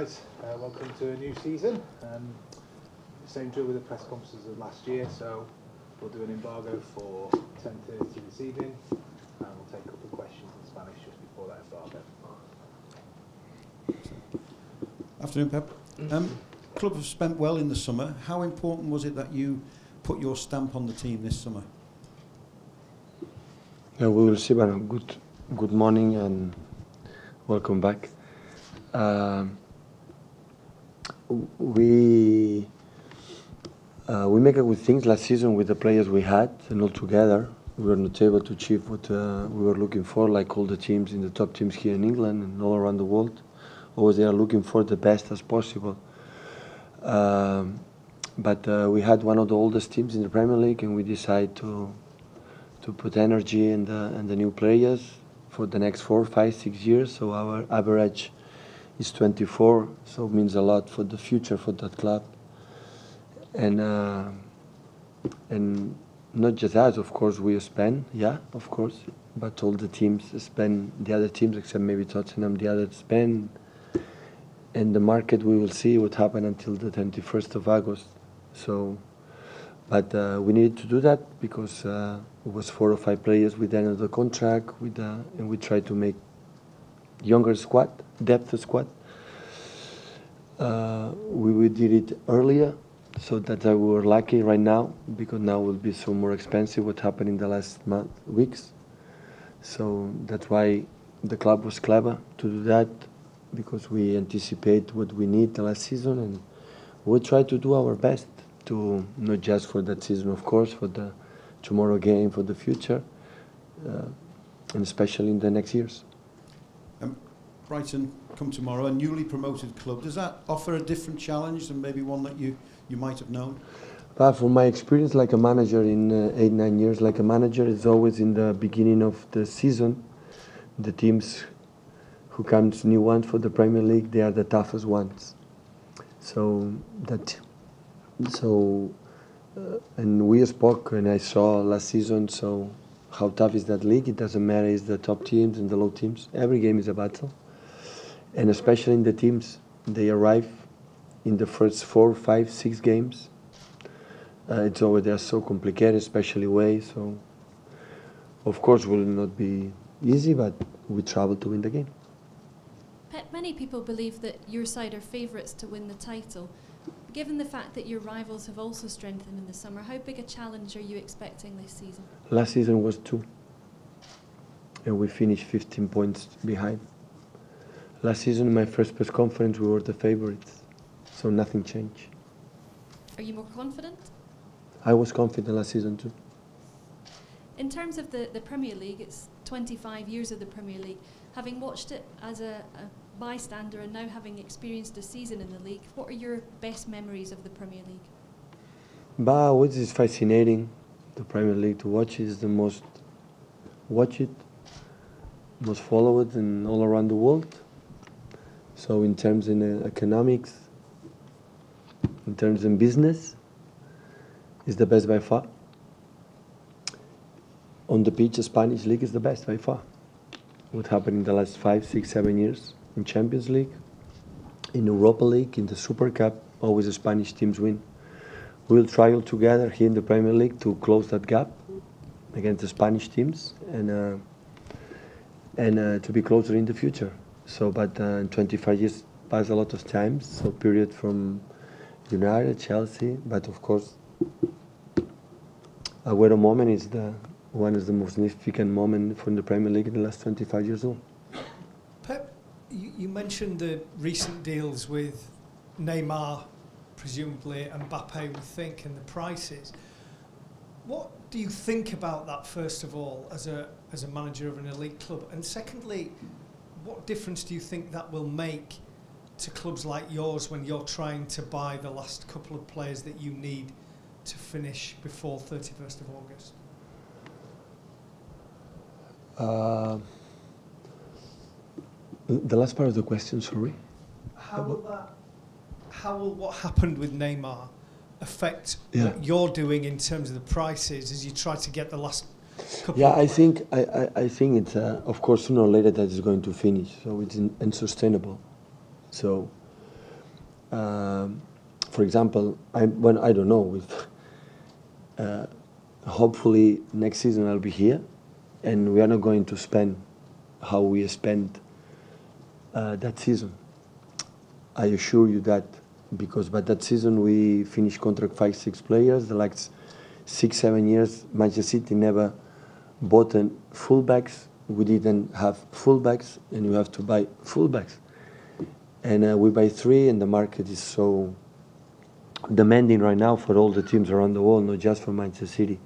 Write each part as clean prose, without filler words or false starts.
guys, welcome to a new season. Same drill with the press conferences as last year, so we'll do an embargo for 10:30 this evening, and we'll take a couple of questions in Spanish just before that embargo. Afternoon, Pep. Club have spent well in the summer. How important was it that you put your stamp on the team this summer? Yeah, we will see. Good morning and welcome back. We make a good things last season with the players we had, and all together we were not able to achieve what we were looking for, like all the teams in the top teams here in England and all around the world. Always they are looking for the best as possible. But we had one of the oldest teams in the Premier League, and we decided to put energy in the new players for the next 4, 5, 6 years. So our average is 24, so it means a lot for the future for that club. And not just us, of course, we spend, yeah, of course, but all the teams spend, the other teams except maybe Tottenham, the others spend. And the market, we will see what happens until the 21st of August. So, but we needed to do that because it was 4 or 5 players with the end of the contract, and we tried to make younger squad, depth squad. We did it earlier, so that we were lucky right now, because now it will be so more expensive what happened in the last weeks. So that's why the club was clever to do that, because we anticipate what we need the last season, and we'll try to do our best to, not just for that season, of course, for the tomorrow game, for the future, and especially in the next years. Brighton come tomorrow, a newly promoted club. Does that offer a different challenge than maybe one that you might have known? But from my experience like a manager in 8, 9 years, like a manager is always in the beginning of the season, the teams who comes new ones for the Premier League, they are the toughest ones. And we spoke, and I saw last season, so how tough is that league? It doesn't matter, it's the top teams and the low teams. Every game is a battle. And especially in the teams, they arrive in the first 4, 5, 6 games. It's over there so complicated, especially away. So, of course, will not be easy, but we travel to win the game. Pep, many people believe that your side are favourites to win the title. Given the fact that your rivals have also strengthened in the summer, how big a challenge are you expecting this season? Last season was 2, and we finished 15 points behind. Last season, in my first press conference, we were the favourites, so nothing changed. Are you more confident? I was confident last season too. In terms of the Premier League, it's 25 years of the Premier League. Having watched it as a bystander and now having experienced a season in the league, what are your best memories of the Premier League? But what is fascinating, the Premier League, to watch is the most watched, most followed and all around the world. So in terms in economics, in terms in business, it's the best by far. On the pitch, the Spanish league is the best by far. What happened in the last 5, 6, 7 years in Champions League, in Europa League, in the Super Cup, always the Spanish teams win. We'll try all together here in the Premier League to close that gap against the Spanish teams and to be closer in the future. So, but in 25 years pass a lot of times, so period from United, Chelsea, but of course, Agüero moment is one of the most significant moments from the Premier League in the last 25 years old. Pep, you mentioned the recent deals with Neymar, presumably Mbappe, we think, and the prices. What do you think about that, first of all, as a manager of an elite club? And secondly, what difference do you think that will make to clubs like yours when you're trying to buy the last couple of players that you need to finish before 31st of August? The last part of the question, sorry. How will what happened with Neymar affect what you're doing in terms of the prices as you try to get the last couple? I think it's of course sooner or later that is going to finish. So it's unsustainable. So For example, I don't know, if hopefully next season I'll be here, and we are not going to spend how we spent that season. I assure you that, because by that season we finished contract 5-6 players. The like 6-7 years Manchester City never bought fullbacks. We didn't have fullbacks, and you have to buy fullbacks. And we buy 3, and the market is so demanding right now for all the teams around the world, not just for Manchester City.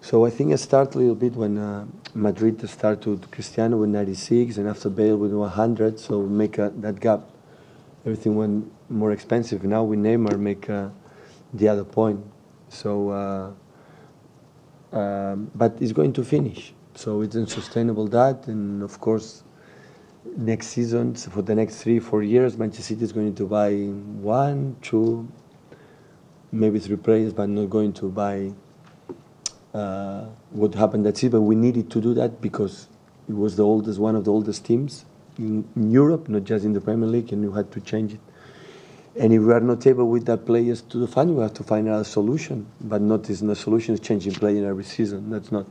So I think it started a little bit when Madrid started with Cristiano with 96, and after Bale with 100, so make that gap. Everything went more expensive. Now with Neymar make the other point. So, but it's going to finish. So it's unsustainable that, and of course, next season, so for the next 3-4 years, Manchester City is going to buy 1, 2, maybe 3 players, but not going to buy what happened that season. We needed to do that because it was one of the oldest teams in Europe, not just in the Premier League, and you had to change it. And if we are not able with that players to the fund, we have to find another solution. But not is the solution is changing player every season. That's not.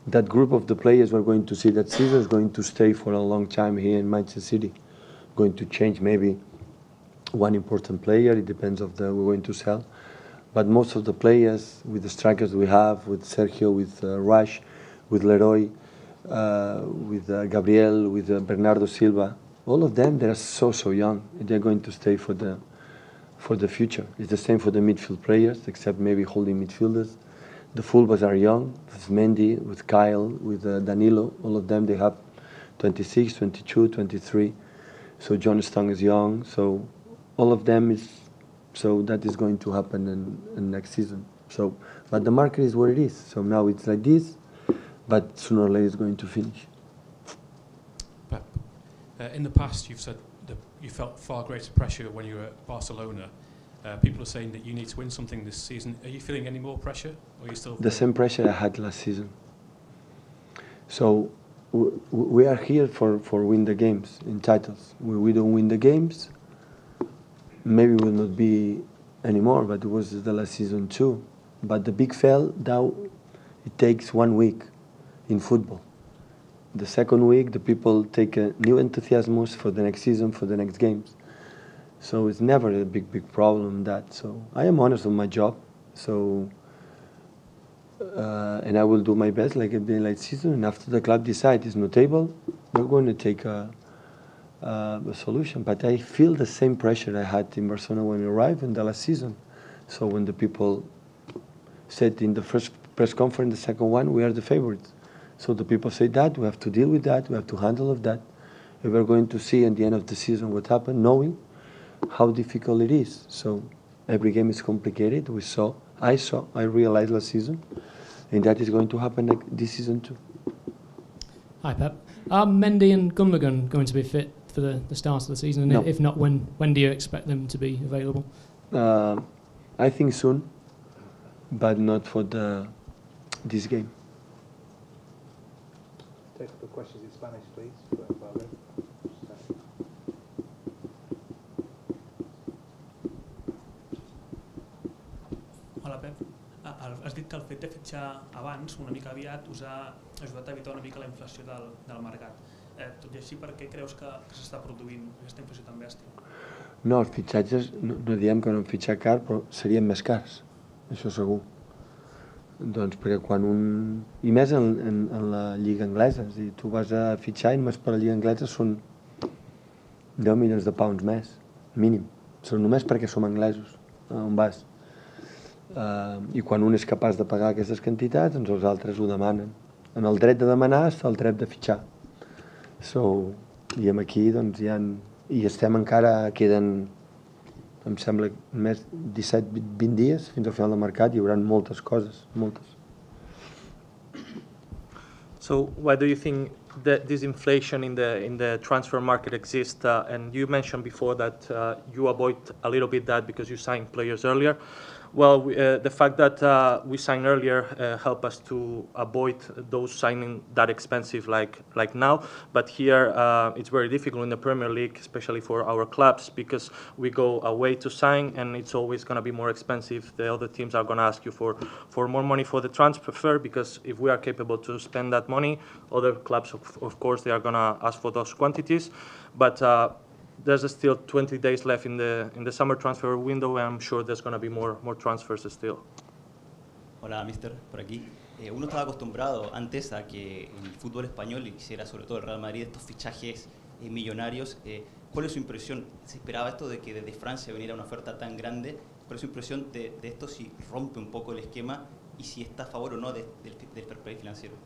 That group of the players we're going to see that season is going to stay for a long time here in Manchester City. Going to change maybe one important player. It depends of we're going to sell. But most of the players, with the strikers we have, with Sergio, with Rush, with Leroy, with Gabriel, with Bernardo Silva, all of them, they're so young. They're going to stay for the future. It's the same for the midfield players, except maybe holding midfielders. The fullbacks are young, with Mendy, with Kyle, with Danilo. All of them, they have 26, 22, 23. So John Stone is young. So all of them is. So that is going to happen in next season. So, but the market is what it is. So now it's like this, but sooner or later it's going to finish. Pep, in the past you've said that you felt far greater pressure when you were at Barcelona. People are saying that you need to win something this season. Are you feeling any more pressure, or are you still? The same pressure I had last season. So we are here for win the games in titles. We don't win the games, maybe will not be anymore, but it was the last season too. But the big fail, now it takes 1 week in football. The second week, the people take a new enthusiasm for the next season, for the next games. So it's never a big problem that. So I am honest on my job. So and I will do my best like at the late season. And after the club decides it's not able, we're going to take a solution. But I feel the same pressure I had in Barcelona when I arrived in the last season. So when the people said in the first press conference, the second one, we are the favorites. So the people say that, we have to deal with that, we have to handle of that. And we're going to see at the end of the season what happened, knowing how difficult it is. So every game is complicated. I realized last season, and that is going to happen this season too. Hi Pep. Are Mendy and Gundogan going to be fit for the start of the season? And no. If not, when do you expect them to be available? I think soon, but not for this game. Take a couple of questions in Spanish, please. Hola Pep, has dit que el fet de fitxar abans, una mica aviat, us ha ajudat a evitar una mica la inflació del mercat. Tot i així, per què creus que s'està produint aquesta inflació tan bèstia? No, els fitxatges, no diem que no hem fitxat car, però serien més cars, això segur. Doncs perquè quan i més en la Lliga Anglesa, és a dir, tu vas a fitxar i només per la Lliga Anglesa són 10 milions de pounds més, mínim. Són només perquè som anglesos, on vas. I quan un és capaç de pagar aquestes quantitats, doncs els altres ho demanen. En el dret de demanar està el dret de fitxar. I aquí doncs i estem encara, queden, em sembla, més 17-20 dies fins al final del mercat, hi haurà moltes coses, moltes. So why do you think that this inflation in the transfer market exists? And you mentioned before that you avoid a little bit that because you signed players earlier. Well, the fact that we signed earlier helped us to avoid those signing that expensive like now. But here it's very difficult in the Premier League, especially for our clubs, because we go away to sign, and it's always going to be more expensive. The other teams are going to ask you for more money for the transfer, because if we are capable to spend that money, other clubs, of course, they are going to ask for those quantities. But there's still 20 days left in the summer transfer window, and I'm sure there's going to be more transfers still. Hola, mister, por aquí. Uno estaba acostumbrado antes a que en el fútbol español, y quisiera sobre todo el Real Madrid, estos fichajes millonarios. ¿Cuál es su impresión? ¿Se esperaba esto de que desde Francia viniera una oferta tan grande? ¿Cuál es su impresión de esto, si rompe un poco el esquema y si está a favor o no del fair play financiero?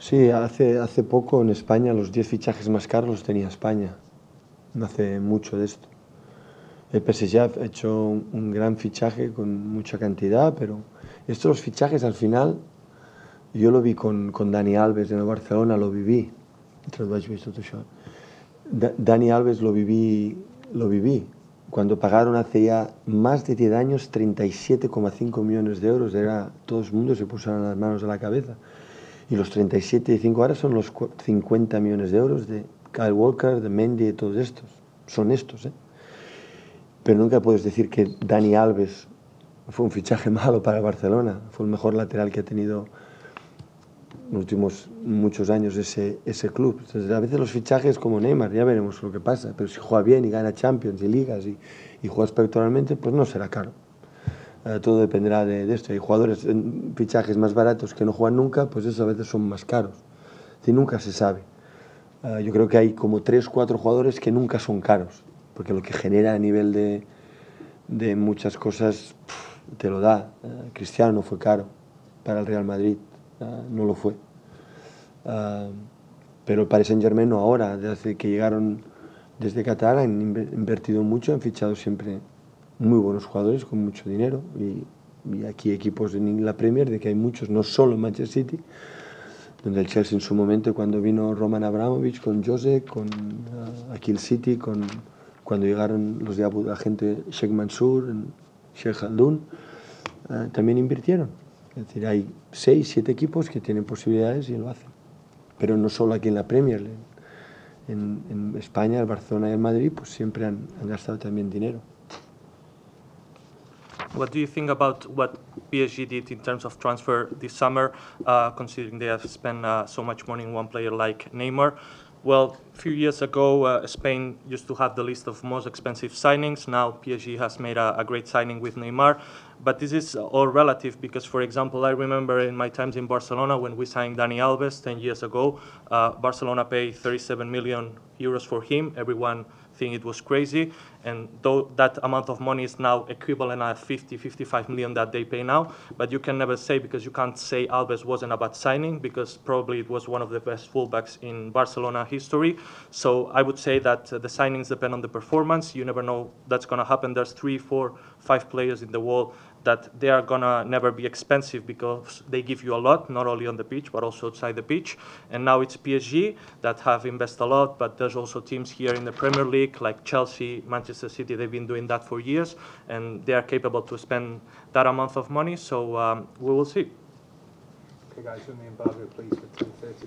Sí, hace poco en España los 10 fichajes más caros los tenía España. No hace mucho de esto. El PSG ha hecho un gran fichaje con mucha cantidad, pero estos fichajes al final, yo lo vi con Dani Alves en el Barcelona, lo viví. Dani Alves lo viví. Cuando pagaron hace ya más de 10 años 37,5 millones de euros, todo el mundo se pusieron las manos a la cabeza. Y los 37,5 ahora son los 50 millones de euros de Kyle Walker, de Mendy, de todos estos. Son estos, ¿eh? Pero nunca puedes decir que Dani Alves fue un fichaje malo para el Barcelona. Fue el mejor lateral que ha tenido en los últimos muchos años ese club. Entonces, a veces los fichajes como Neymar, ya veremos lo que pasa. Pero si juega bien y gana Champions y Ligas y juega espectacularmente, pues no será caro. Todo dependerá de esto. Hay jugadores, fichajes más baratos que no juegan nunca, pues eso a veces son más caros. Y nunca se sabe. Yo creo que hay como 3 o 4 jugadores que nunca son caros, porque lo que genera a nivel de muchas cosas te lo da. Cristiano no fue caro para el Real Madrid, no lo fue. Pero el Paris Saint-Germain no ahora, desde que llegaron desde Qatar han invertido mucho, han fichado siempre muy buenos jugadores con mucho dinero, y aquí equipos en la Premier, de que hay muchos, no solo en Manchester City, donde el Chelsea en su momento, cuando vino Roman Abramovich con Jose, con aquí el City, cuando llegaron los de la gente Sheikh Mansour, Sheikh Khaldoun, también invirtieron. Es decir, hay 6, 7 equipos que tienen posibilidades y lo hacen. Pero no solo aquí en la Premier, en España, el Barcelona y el Madrid, pues siempre han gastado también dinero. What do you think about what PSG did in terms of transfer this summer, considering they have spent so much money in one player like Neymar? Well, a few years ago, Spain used to have the list of most expensive signings. Now PSG has made a great signing with Neymar. But this is all relative because, for example, I remember in my times in Barcelona when we signed Dani Alves 10 years ago, Barcelona paid 37 million euros for him. Everyone think it was crazy, and though that amount of money is now equivalent at 55 million that they pay now, but you can never say, because you can't say Alves wasn't a bad signing, because probably it was one of the best fullbacks in Barcelona history. So I would say that the signings depend on the performance. You never know that's going to happen. There's 3, 4, 5 players in the world that they are gonna never be expensive because they give you a lot, not only on the pitch but also outside the pitch. And now it's PSG that have invested a lot, but there's also teams here in the Premier League like Chelsea, Manchester City. They've been doing that for years, and they are capable to spend that amount of money. So we will see. Okay, guys, from the embargo, please, for 10:30.